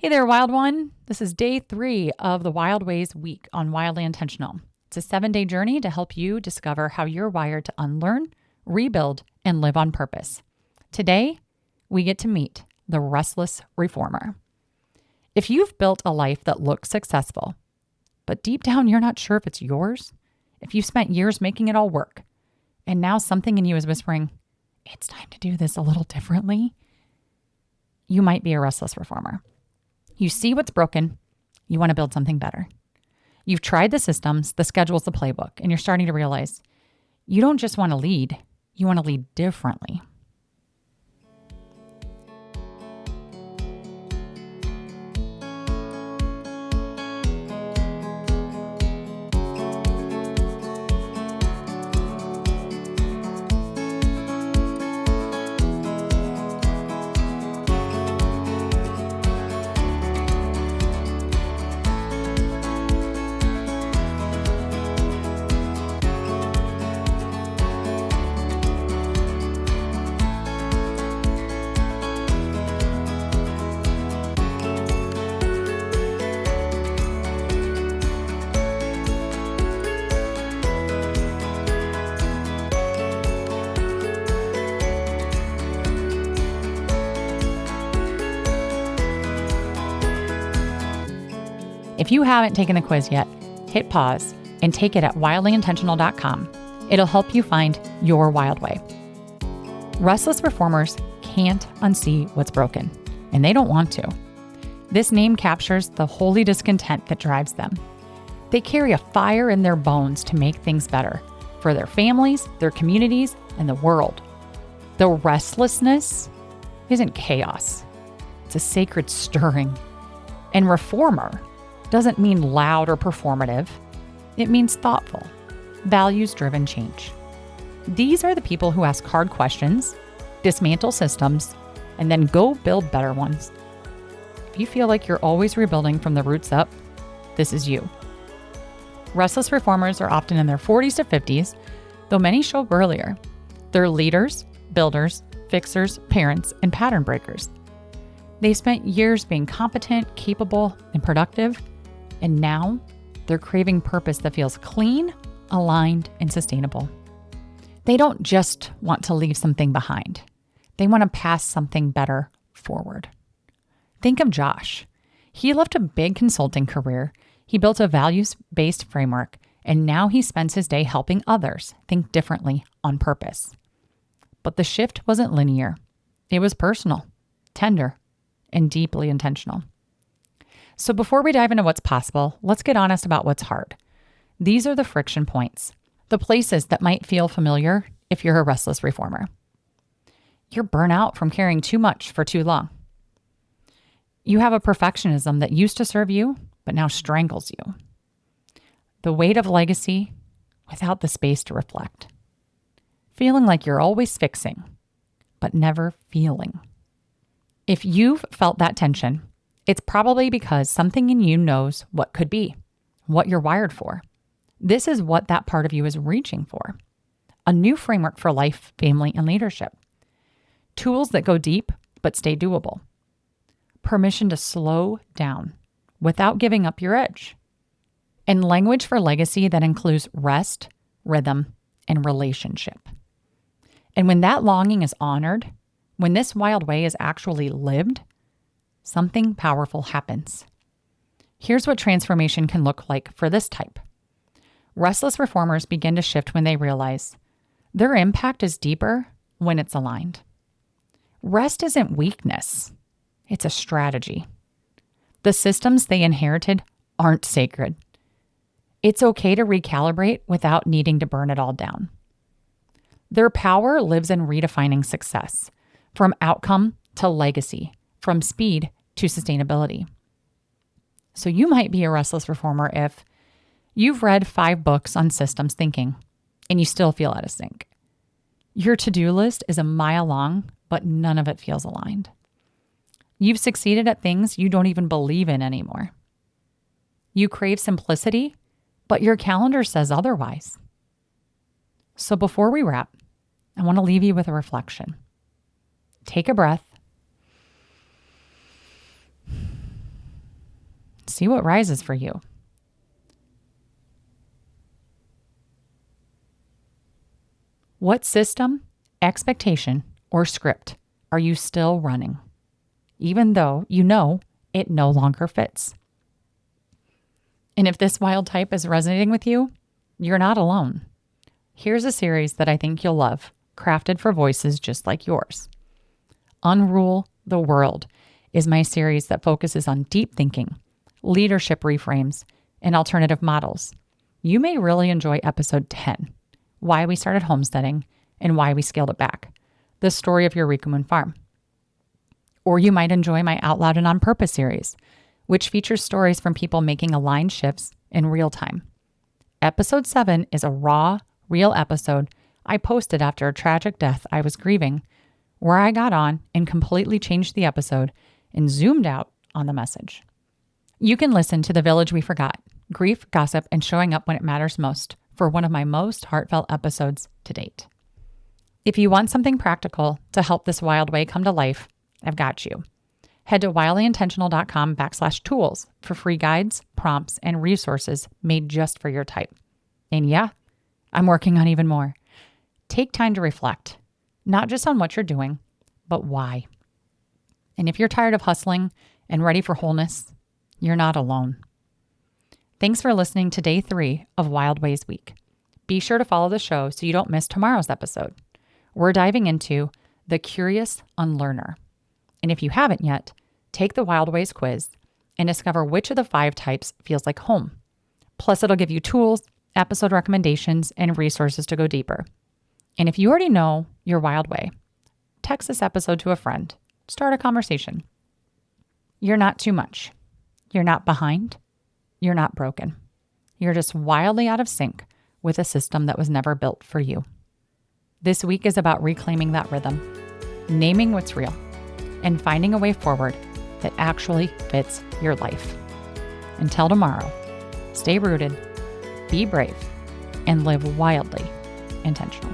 Hey there, Wild One. This is day 3 of the Wild Ways week on Wildly Intentional. It's a 7-day journey to help you discover how you're wired to unlearn, rebuild, and live on purpose. Today, we get to meet the Restless Reformer. If you've built a life that looks successful, but deep down you're not sure if it's yours, if you've spent years making it all work, and now something in you is whispering, it's time to do this a little differently, you might be a restless reformer. You see what's broken, you want to build something better. You've tried the systems, the schedules, the playbook, and you're starting to realize you don't just want to lead, you want to lead differently. If you haven't taken the quiz yet, hit pause and take it at wildlyintentional.com. It'll help you find your wild way. Restless reformers can't unsee what's broken, and they don't want to. This name captures the holy discontent that drives them. They carry a fire in their bones to make things better for their families, their communities, and the world. The restlessness isn't chaos. It's a sacred stirring. And reformer doesn't mean loud or performative. It means thoughtful, values-driven change. These are the people who ask hard questions, dismantle systems, and then go build better ones. If you feel like you're always rebuilding from the roots up, this is you. Restless reformers are often in their 40s to 50s, though many show up earlier. They're leaders, builders, fixers, parents, and pattern breakers. They spent years being competent, capable, and productive, and now they're craving purpose that feels clean, aligned, and sustainable. They don't just want to leave something behind. They want to pass something better forward. Think of Josh. He left a big consulting career. He built a values-based framework, and now he spends his day helping others think differently on purpose. But the shift wasn't linear. It was personal, tender, and deeply intentional. So before we dive into what's possible, let's get honest about what's hard. These are the friction points, the places that might feel familiar if you're a restless reformer. You're burnt out from carrying too much for too long. You have a perfectionism that used to serve you, but now strangles you. The weight of legacy without the space to reflect. Feeling like you're always fixing, but never feeling. If you've felt that tension, it's probably because something in you knows what could be, what you're wired for. This is what that part of you is reaching for. A new framework for life, family, and leadership. Tools that go deep, but stay doable. Permission to slow down without giving up your edge. And language for legacy that includes rest, rhythm, and relationship. And when that longing is honored, when this wild way is actually lived, something powerful happens. Here's what transformation can look like for this type. Restless reformers begin to shift when they realize their impact is deeper when it's aligned. Rest isn't weakness. It's a strategy. The systems they inherited aren't sacred. It's okay to recalibrate without needing to burn it all down. Their power lives in redefining success, from outcome to legacy, from speed to sustainability. So you might be a restless reformer if you've read 5 books on systems thinking and you still feel out of sync. Your to-do list is a mile long, but none of it feels aligned. You've succeeded at things you don't even believe in anymore. You crave simplicity, but your calendar says otherwise. So before we wrap, I want to leave you with a reflection. Take a breath. See what rises for you. What system, expectation, or script are you still running, even though you know it no longer fits? And if this wild type is resonating with you, you're not alone. Here's a series that I think you'll love, crafted for voices just like yours. Unrule the World is my series that focuses on deep thinking, leadership reframes, and alternative models. You may really enjoy episode 10, Why We Started Homesteading and Why We Scaled It Back, the story of your Rikumun farm. Or you might enjoy my Out Loud and On Purpose series, which features stories from people making aligned shifts in real time. Episode 7 is a raw, real episode I posted after a tragic death I was grieving, where I got on and completely changed the episode and zoomed out on the message. You can listen to The Village We Forgot, Grief, Gossip, and Showing Up When It Matters Most for one of my most heartfelt episodes to date. If you want something practical to help this wild way come to life, I've got you. Head to wildlyintentional.com/tools for free guides, prompts, and resources made just for your type. And yeah, I'm working on even more. Take time to reflect, not just on what you're doing, but why. And if you're tired of hustling and ready for wholeness, you're not alone. Thanks for listening to day 3 of Wild Ways Week. Be sure to follow the show so you don't miss tomorrow's episode. We're diving into the Curious Unlearner. And if you haven't yet, take the Wild Ways quiz and discover which of the 5 types feels like home. Plus, it'll give you tools, episode recommendations, and resources to go deeper. And if you already know your wild way, text this episode to a friend. Start a conversation. You're not too much. You're not behind. You're not broken. You're just wildly out of sync with a system that was never built for you. This week is about reclaiming that rhythm, naming what's real, and finding a way forward that actually fits your life. Until tomorrow, stay rooted, be brave, and live wildly intentional.